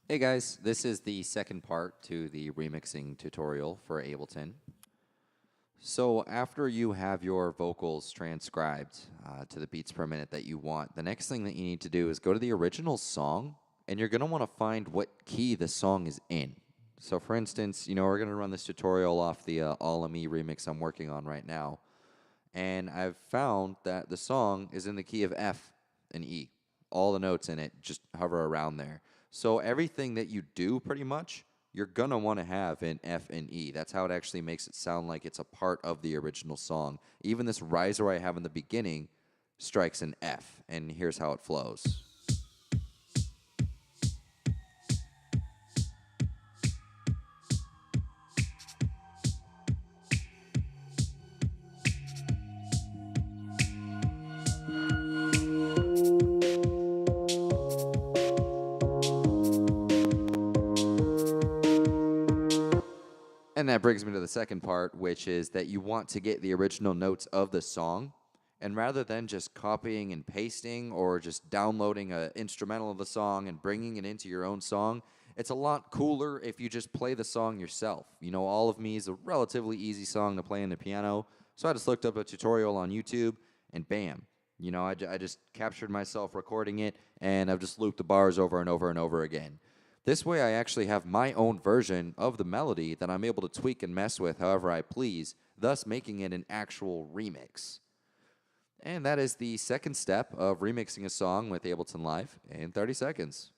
Hey guys, this is the second part to the remixing tutorial for Ableton. So after you have your vocals transcribed to the beats per minute that you want, the next thing that you need to do is go to the original song, and you're going to want to find what key the song is in. So for instance, we're going to run this tutorial off the All of Me remix I'm working on right now, and I've found that the song is in the key of F and E. All the notes in it just hover around there. So everything that you do pretty much, you're gonna want to have in F and E. That's how it actually makes it sound like it's a part of the original song. Even this riser I have in the beginning strikes an F, and here's how it flows. And that brings me to the second part, which is that you want to get the original notes of the song. And rather than just copying and pasting or just downloading an instrumental of the song and bringing it into your own song, it's a lot cooler if you just play the song yourself. All of Me is a relatively easy song to play on the piano. So I just looked up a tutorial on YouTube and bam. I just captured myself recording it, and I've just looped the bars over and over and over again. This way, I actually have my own version of the melody that I'm able to tweak and mess with however I please, thus making it an actual remix. And that is the second step of remixing a song with Ableton Live in 30 seconds.